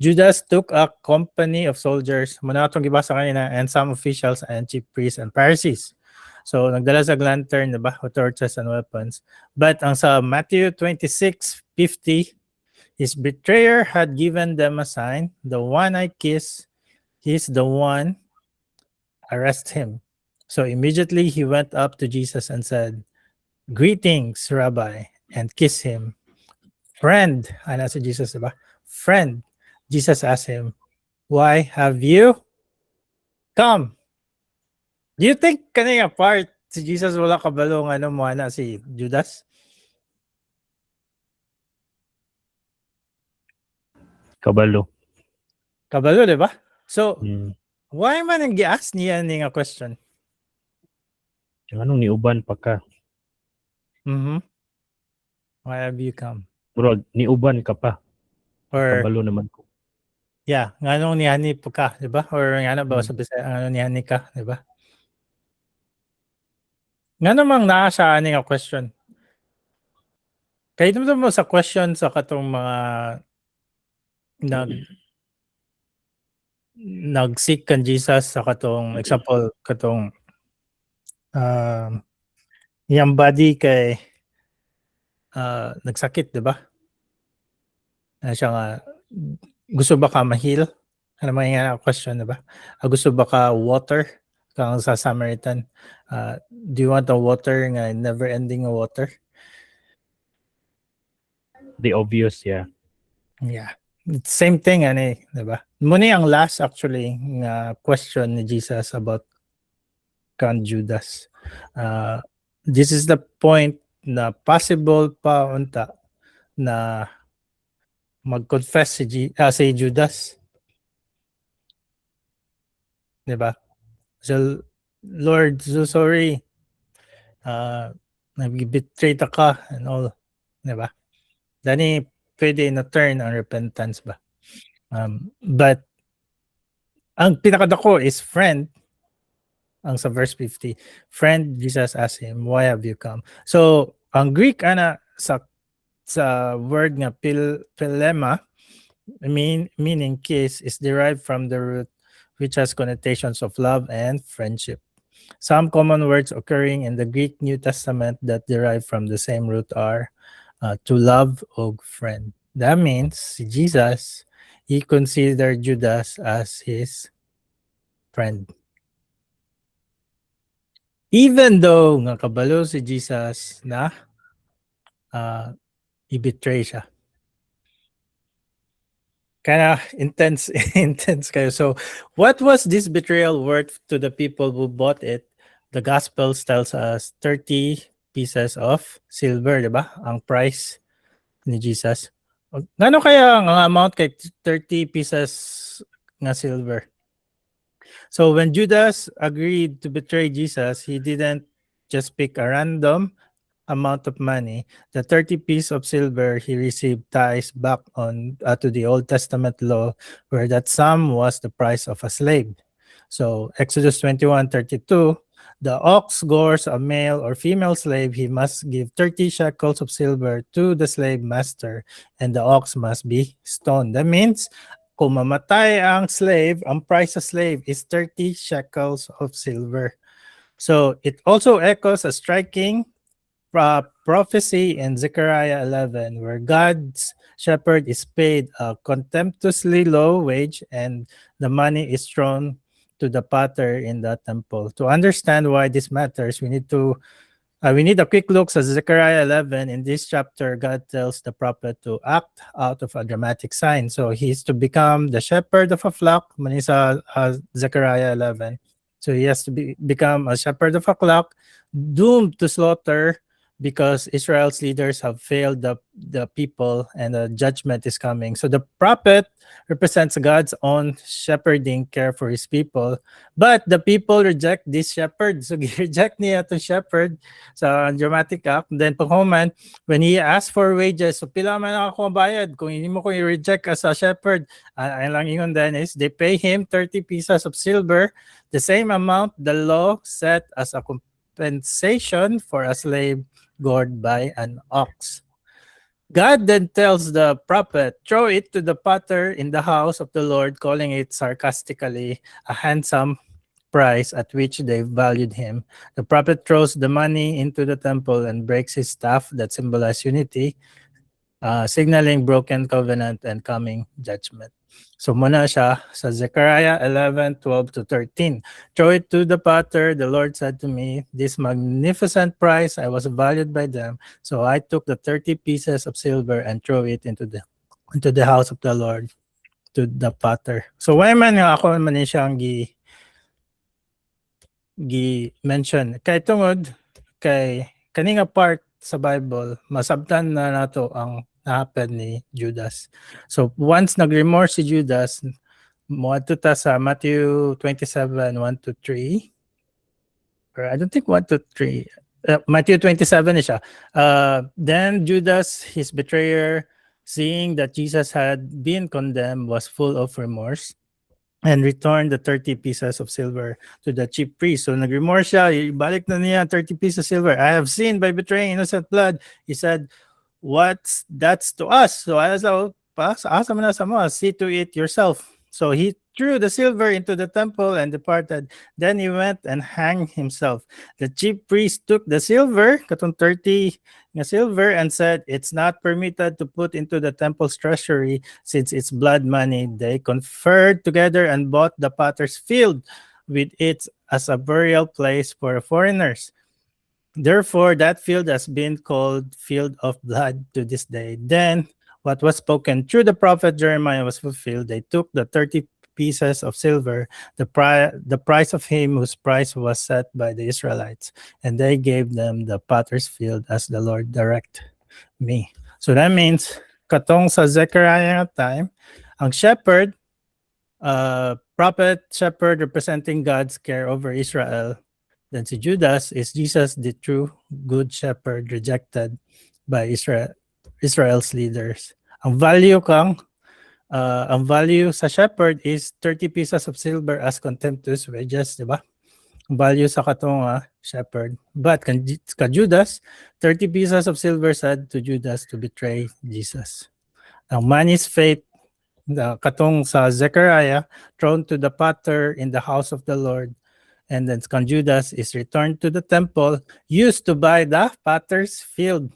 Judas took a company of soldiers, muna itong gibasa kanina, and some officials and chief priests and Pharisees. So nagdala sa lantern, diba? With torches and weapons. But ang sa Matthew 26:50, his betrayer had given them a sign. The one I kiss, he's the one. Arrest him. So immediately he went up to Jesus and said, "Greetings, Rabbi," and kissed him. "Friend," ano si Jesus, diba? "Friend." Jesus asked him, "Why have you come?" Do you think kanina part si Jesus wala kabalo nga mo na si Judas? Kabalo. Kabalo, di ba? So, Mm. why man ang gi-ask niya ni nga question? Anong niuban pa ka? Why have you come? Bro, niuban ka pa. Or, Kabalo naman ko. yeah, nganong nihani po ka, di ba? Or nga ba Mm. sa Bisaya, nganong nihani ka, di ba? Nga namang naa siya ani nga question. Kaya ito mo sa question sa katong mga nag-seek kan Jesus sa katong example katong yung body kay nagsakit, di ba? Siya nga, gusto ba ka ma-heal? Ano mo yung question, di ba? Gusto ba ka water? Kang sa Samaritan, do you want a water nga never-ending water? The obvious, yeah. Yeah. Same thing, di ba? Muna ang last actually nga question ni Jesus about kan Judas. This is the point na possible pa unta na mag-confess si Judas. Di ba? So, Lord, so sorry. Nag-betray ka and all. Di ba? Dani, pwede na turn ang repentance ba? But, ang pinakadako is friend. Ang sa verse 50. Friend, Jesus asked him, "Why have you come?" So, ang Greek, sa word nga philema, meaning kiss, is derived from the root which has connotations of love and friendship. Some common words occurring in the Greek New Testament that derive from the same root are to love o friend. That means Jesus, he considered Judas as his friend. Even though nga kabalo si Jesus na i-betray siya. Kind of intense intense kayo. So what was this betrayal worth to the people who bought it? The Gospels tells us 30 pieces of silver, di ba? Ang price ni Jesus. Ngano kaya ang amount kay 30 pieces nga silver? So when Judas agreed to betray Jesus, he didn't just pick a random amount of money. The 30 piece of silver he received ties back on to the Old Testament law, where that sum was the price of a slave. So Exodus 21:32, the ox gores a male or female slave, he must give 30 shekels of silver to the slave master, and the ox must be stoned. That means kung mamatay ang slave, ang price of slave is 30 shekels of silver. So it also echoes a striking prophecy in Zechariah 11, where God's shepherd is paid a contemptuously low wage and the money is thrown to the potter in the temple. To understand why this matters, we need a quick look at Zechariah 11. In this chapter, God tells the prophet to act out of a dramatic sign. So he's to become the shepherd of a flock. Manisa Zechariah 11. So he has to become a shepherd of a flock, doomed to slaughter because Israel's leaders have failed the people and the judgment is coming. So the prophet represents God's own shepherding care for his people. But the people reject this shepherd. So reject niya to shepherd sa dramatic act. Then paghuman, when he asked for wages, so pila man ako bayad kung hindi mo ko i-reject as a shepherd. Ang lang ingon then is they pay him 30 pieces of silver, the same amount the law set as a compensation for a slave gored by an ox. God then tells the prophet, throw it to the potter in the house of the Lord, calling it sarcastically a handsome price at which they valued him. The prophet throws the money into the temple and breaks his staff that symbolizes unity, signaling broken covenant and coming judgment. So muna siya sa Zechariah 11:12-13. Throw it to the potter. The Lord said to me, this magnificent price, I was valued by them. So I took the 30 pieces of silver and threw it into the house of the Lord, to the potter. So why man nga ako man siyang gi-mention. Kay tungod, kay kaninga part sa Bible, masabtan na nato ang happen ni Judas. So once nag-remorse si Judas, moadto ta sa Matthew 27:1-3. Or I don't think 1-3. Matthew 27 siya. Then Judas, his betrayer, seeing that Jesus had been condemned, was full of remorse and returned the 30 pieces of silver to the chief priest. So nag-remorse siya, ibalik na niya 30 pieces of silver. I have sinned by betraying innocent blood. He said, that's to us. So I said, see to it yourself. So he threw the silver into the temple and departed. Then he went and hanged himself. The chief priest took the silver, katong 30 nga silver, and said, it's not permitted to put into the temple's treasury since it's blood money. They conferred together and bought the potter's field with it as a burial place for foreigners. Therefore, that field has been called Field of Blood to this day. Then, what was spoken through the prophet Jeremiah was fulfilled. They took the 30 pieces of silver, the price of him whose price was set by the Israelites, and they gave them the potter's field as the Lord directed me. So that means, katong sa Zechariah time, ang shepherd, prophet, shepherd representing God's care over Israel. Then si Judas is Jesus, the true good shepherd rejected by Israel's leaders. Ang value sa shepherd is 30 pieces of silver as contemptuous wages, di ba? Ang value sa katong shepherd. But ka Judas, 30 pieces of silver said to Judas to betray Jesus. Ang money's fate, katong sa Zechariah, thrown to the potter in the house of the Lord. And then Judas is returned to the temple, used to buy the potter's field.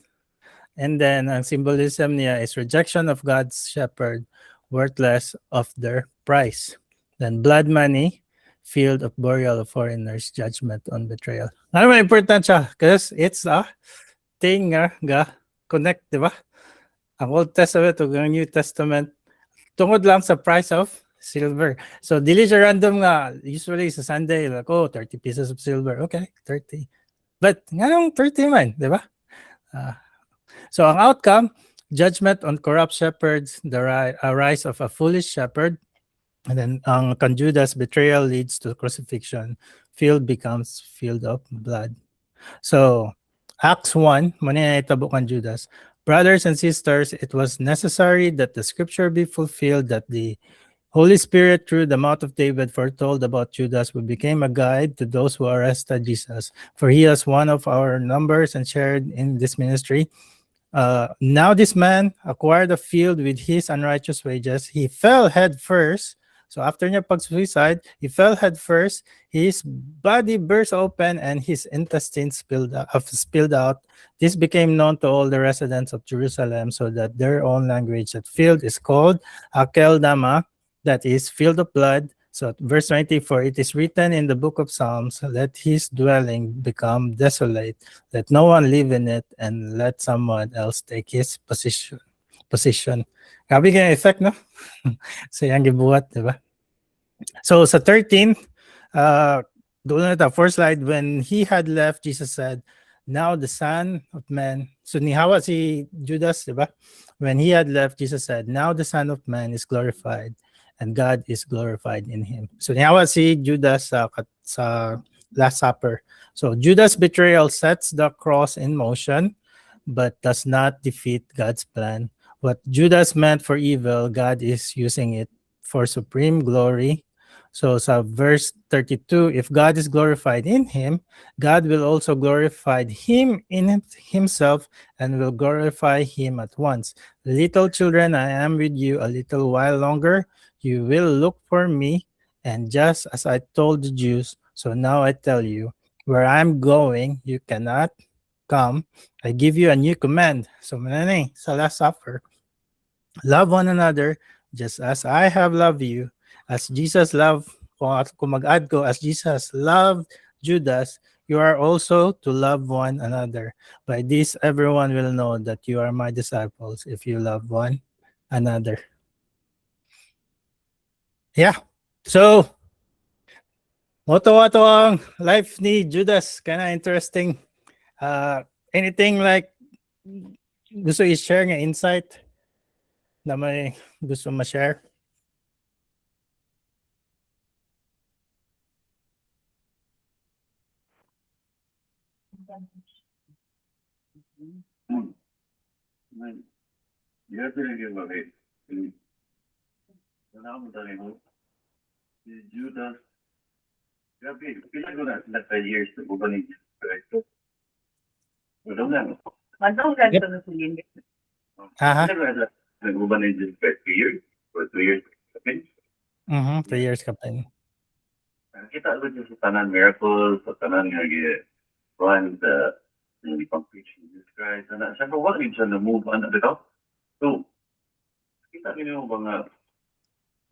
And then ang symbolism niya is rejection of God's shepherd, worthless of their price. Then blood money, field of burial of foreigners, judgment on betrayal. Ano man important siya? Because it's a thing nga connect, di ba? ang Old Testament ug ang New Testament tungod lang sa price of silver. So dili siya random nga. Usually sa Sunday like 30 pieces of silver. Okay, 30. But nganong 30 man, di ba? So ang outcome, judgment on corrupt shepherds, the rise of a foolish shepherd, and then ang kan Judas betrayal leads to crucifixion. Field becomes field of blood. So Acts 1, muna na itabo kan Judas. Brothers and sisters, it was necessary that the scripture be fulfilled that the Holy Spirit through the mouth of David foretold about Judas who became a guide to those who arrested Jesus. For he was one of our numbers and shared in this ministry. Now this man acquired a field with his unrighteous wages. He fell head first. So after niya pag-suicide, he fell head first. His body burst open and his intestines spilled out. This became known to all the residents of Jerusalem so that their own language, that field is called Akeldama, that is field of blood. So verse 24, it is written in the book of Psalms, let his dwelling become desolate, let no one live in it, and let someone else take his position. Grabe kaya effect, no? So yan gibuhat, di ba? So sa 13, doon na ito, first slide, when he had left, Jesus said, now the Son of Man, so nihawa si Judas, di ba? When he had left, Jesus said, now the Son of Man is glorified, and God is glorified in him. So niyawa si Judas sa Last Supper. So Judas' betrayal sets the cross in motion, but does not defeat God's plan. What Judas meant for evil, God is using it for supreme glory. So sa verse 32, if God is glorified in him, God will also glorify him in himself and will glorify him at once. Little children, I am with you a little while longer. You will look for me, and just as I told the Jews, so now I tell you, where I'm going, you cannot come. I give you a new command. So manani sa Last Supper, love one another just as I have loved you, as Jesus loved, kung mag-add ko, as Jesus loved Judas, you are also to love one another. By this, everyone will know that you are my disciples if you love one another. Yeah. So, moto ang life ni Judas. Kinda interesting. Anything like gusto i-share nga insight na may gusto ma-share? You have to give away. Wala mo dali mo. Si Judas. Grabe, pila ko na years na bubanig. Wala na. Madong ganito na sige. Aha. Nag-ubanig just 2 years or 2 years. 2 years ka pa. Kita agad sa tanan miracles, sa tanan nga run the pang-preach Jesus Christ. Siyempre, wala rin siya na-move on na dito. So, kita rin mo ba nga,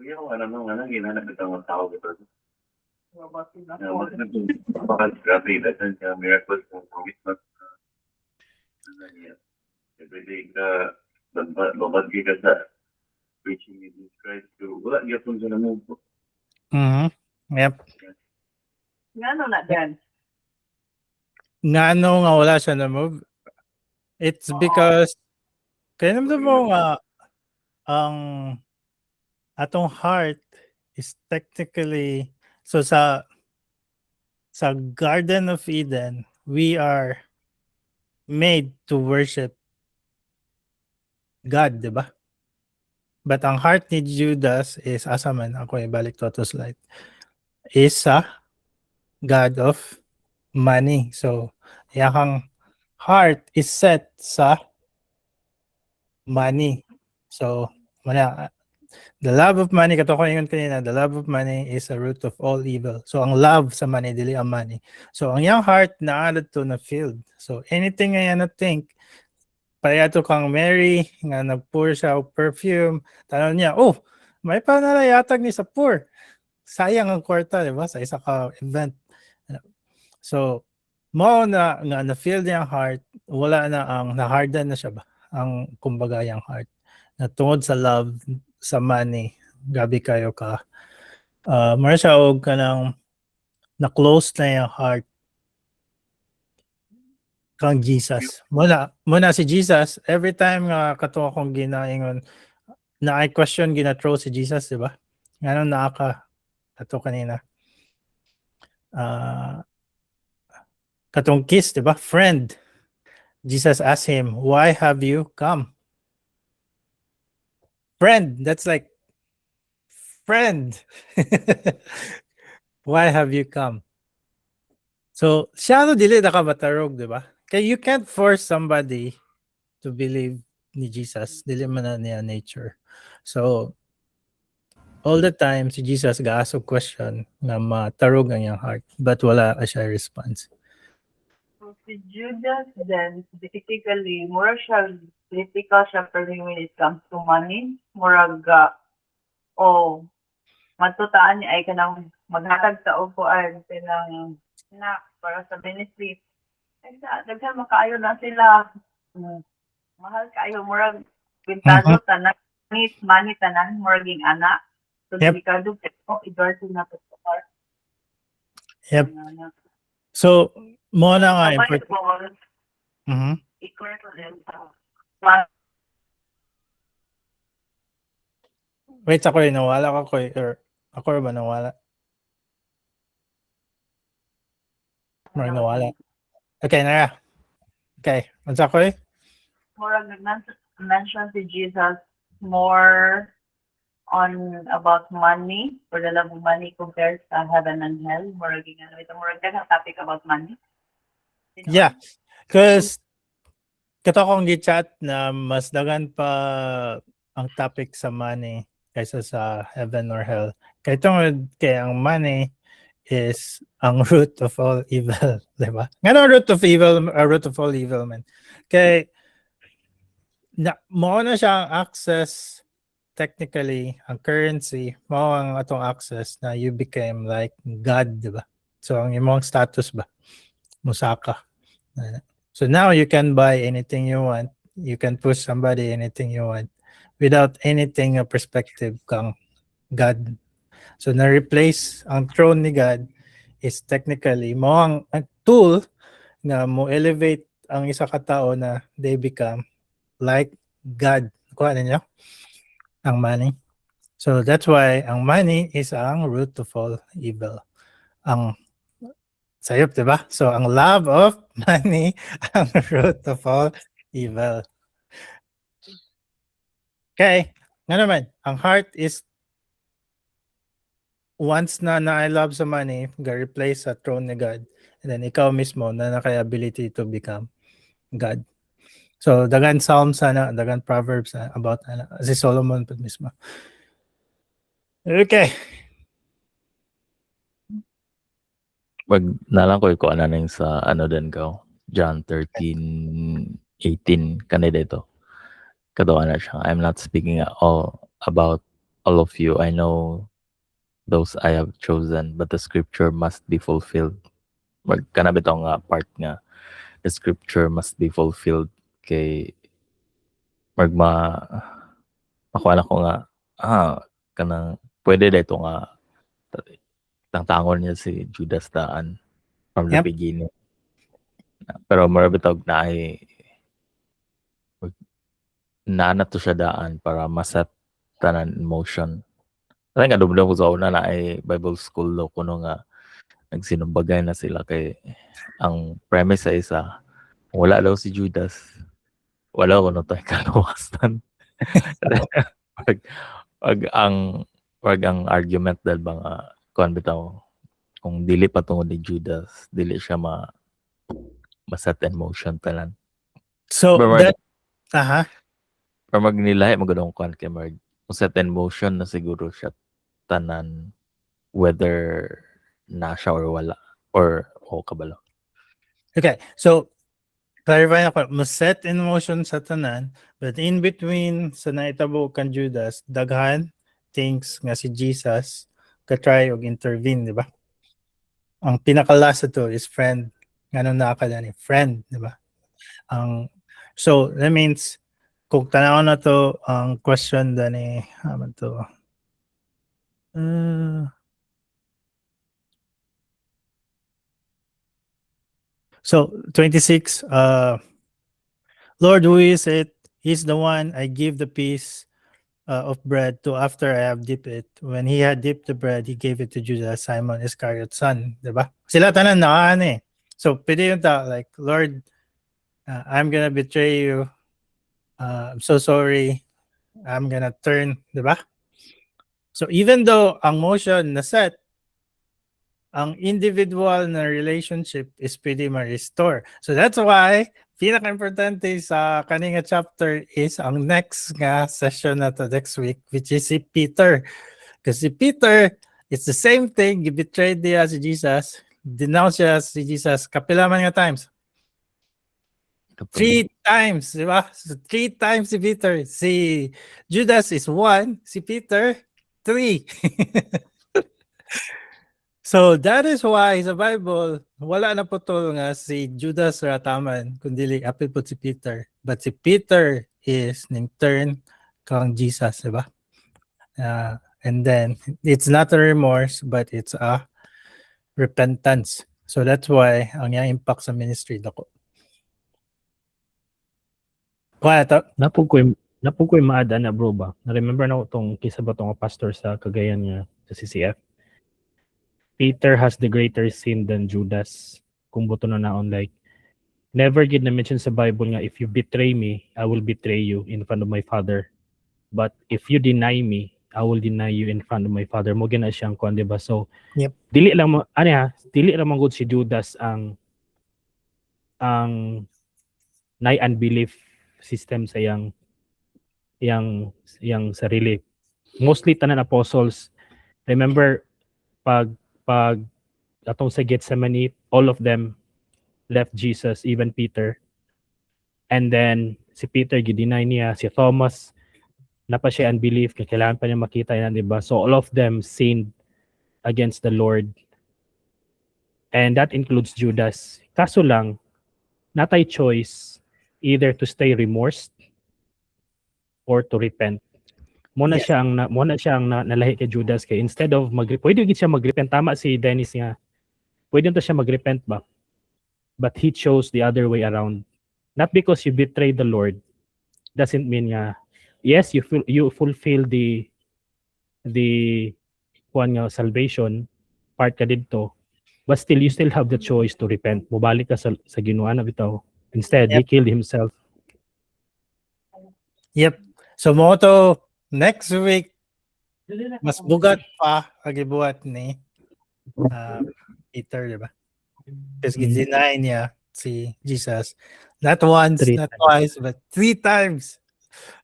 kaya ko alam nga nang ginanap ito ang tao dito. Grabe, lesson siya, miracles ng commitment. Everyday ka, babadgi ka sa preaching Jesus Christ. So, wala niya kung siya na-move. Yep. Ngano na dyan? Nga nga wala siya na move. It's because kaya naman mo nga ang atong heart is technically so sa Garden of Eden we are made to worship God, di ba? But ang heart ni Judas is asa man ako ibalik to slide is a God of money. So, yakang heart is set sa money. So, the love of money, kato ko yun kanina, the love of money is a root of all evil. So, ang love sa money, dili ang money. So, ang yung heart na-added to na field. So, anything nga yan na think, payato kang Mary, nga nag-pour siya o perfume, tanong niya, may panalayatag ni sa pour. Sayang ang kwarta, di ba? Sa isa ka event. So, mo na feel niya ang heart, wala na ang na-harden na siya ba? ang kumbaga yung heart. Na tungod sa love, sa money, gabi kayo ka. Mara siya og kanang na-close na yung heart kang Jesus. Muna si Jesus, every time nga kato akong ginaingon, na I question gina-throw si Jesus, di ba? Nga naaka kato kanina. Katong kiss, di ba? Friend. Jesus asked him, why have you come? Friend, that's like, friend. Why have you come? So, siya no dili nakabatarog, di ba? Kaya you can't force somebody to believe ni Jesus. Dili man na niya nature. So, all the time, si Jesus ga-ask og question na matarog ang iyang heart. But wala siya response. So, si Judas then, basically, mura siya, critical siya for me when it comes to money. Murag, matutaan niya ay kanang maghatag sa upuan ng na para sa benefit. Ay sa daghan makaayo na sila. Mahal kaayo murag pintado tanan money tanan muraging ana. So Yep. delikado ko i-dirty na to sa heart. Yep. So, mo na nga. Mhm. I-correct ko din sa Wait, ako nawala ka ko or ako ba nawala? Marag nawala. Okay, na. Okay, unsa ko murag nag-mention si Jesus more on about money or the love of money compared sa heaven and hell. Murag ito daghang topic about money. Yeah. Because kato akong gi-chat na mas dagan pa ang topic sa money kaysa sa heaven or hell. Kaya tungod kay ang money is ang root of all evil, di ba? Nga root of evil, root of all evil man. Kay mo na siya ang access technically, ang currency, mo ang atong access na you became like God, di ba? So ang imong status ba? Musaka. So now you can buy anything you want. You can push somebody anything you want without anything a perspective kang God. So na-replace ang throne ni God is technically mo ang tool na mo elevate ang isa ka tao na they become like God. Kuha ninyo? Ang money. So that's why ang money is ang root of all evil. Ang sayop, di ba? So ang love of money ang root of all evil. Okay. Nga naman, ang heart is once na I love sa money, ga-replace sa throne ni God. And then ikaw mismo na naka ability to become God. So dagan Psalms sana, dagan Proverbs about si Solomon pa mismo. Okay. Wag nalang ko ano na yung sa ano din ko. John 13:18 kanina ito. Kadawa na siya. I'm not speaking at all about all of you. I know those I have chosen, but the scripture must be fulfilled. Wag ka na bitong part nga. The scripture must be fulfilled kay makuha na ko nga kanang pwede dito nga tangon niya si Judas daan from the Yep. beginning. Pero marabitog na ay to siya daan para maset tanan in motion. Kaya nga dumdum ko sa una na ay Bible school daw kuno nga nagsinumbagay na sila kay ang premise sa isa wala daw si Judas. Wala ko tayo kaluwasan. wag ang argument dahil bang kuan bitaw kung dili patungod ni Judas, dili siya ma-set in motion tanan. So But that pero magnilahi magadong kuan kay Marg. Kung set in motion na siguro siya tanan whether na siya or wala or kabalo. Okay. So clarify ako, set in motion sa tanan, but in between sa naitabo kan Judas, daghan things nga si Jesus ka-try og intervene, di ba? Ang pinaka-last to is friend. Nga nung nakakala ni friend, di ba? So that means kung tanaw na to, ang question dani, aman to. So 26, Lord, who is it? He's the one I give the piece of bread to after I have dipped it. When he had dipped the bread, he gave it to Judas, Simon Iscariot's son. Diba? Sila tanan nakaan eh. So, pwede yung like, Lord, I'm gonna betray you. I'm so sorry. I'm gonna turn. Diba? So, even though ang motion na set, ang individual na relationship is pwede ma-restore. So, that's why pinaka-importante sa kaninga chapter is ang next nga session na to next week, which is si Peter. Kasi si Peter, it's the same thing. He betrayed niya si Jesus. Denounce siya si Jesus. Kapila man nga times? 3 times, di ba? So 3 times si Peter. Si Judas is 1. Si Peter, 3. So that is why sa Bible, wala na putol nga si Judas rataman, kundi apil po si Peter. But si Peter is ning turn kang Jesus, diba? And then it's not a remorse, but it's a repentance. So that's why ang yang impact sa ministry dako. Kaya to, Napog ko'y maada na bro ba? Na-remember na ko tong kisa ba tong pastor sa Cagayan nga sa CCF? Peter has the greater sin than Judas. Kung buto na naon like, never gid na mention sa Bible nga, if you betray me, I will betray you in front of my Father. But if you deny me, I will deny you in front of my Father. Mo gina siyang kuan, diba? So, Yep. dili lang man gud si Judas ang nay unbelief system sa yang sarili. Mostly tanan apostles, remember pag atong sa Gethsemane, all of them left Jesus, even Peter. And then si Peter gideny niya, si Thomas napa siya unbelief, kailangan pa niya makita yan, diba? So all of them sinned against the Lord. And that includes Judas. Kaso lang, natay choice either to stay remorsed or to repent. Muna siya ang nalahi kay Judas kay instead of pwede gid siya magrepent, tama si Dennis nga. Pwede to siya magrepent ba? But he chose the other way around. Not because you betrayed the Lord doesn't mean nga yes, you fulfill the kuan nga salvation part ka didto, but still you still have the choice to repent. Mubalik ka sa Ginoo na bitaw. Instead, he killed himself. Yep. So mo to next week mas bugat pa agibuhat ni Peter, diba? Kasi deny niya si Jesus not once, 3 not times. twice, but 3 times.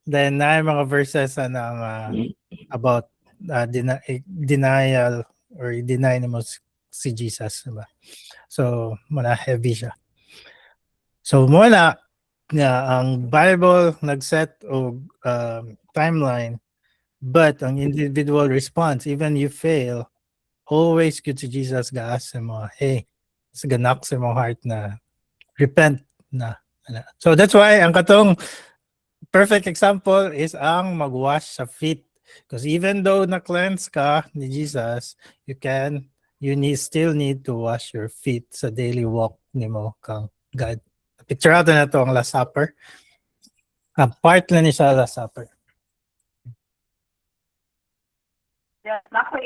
Then na mga verses na about denial or deny mo si Jesus, diba? So muna heavy siya. So muna nga ang Bible nagset og timeline, but ang individual response, even you fail, always good si Jesus ga-ask mo, hey, ganak sa mong heart na repent na. So that's why ang katong perfect example is ang magwash sa feet. Because even though na-cleanse ka ni Jesus, you still need to wash your feet sa daily walk nimo kang God. Picture out na to ang Last Supper. Part na ni siya Last Supper. Yeah, nako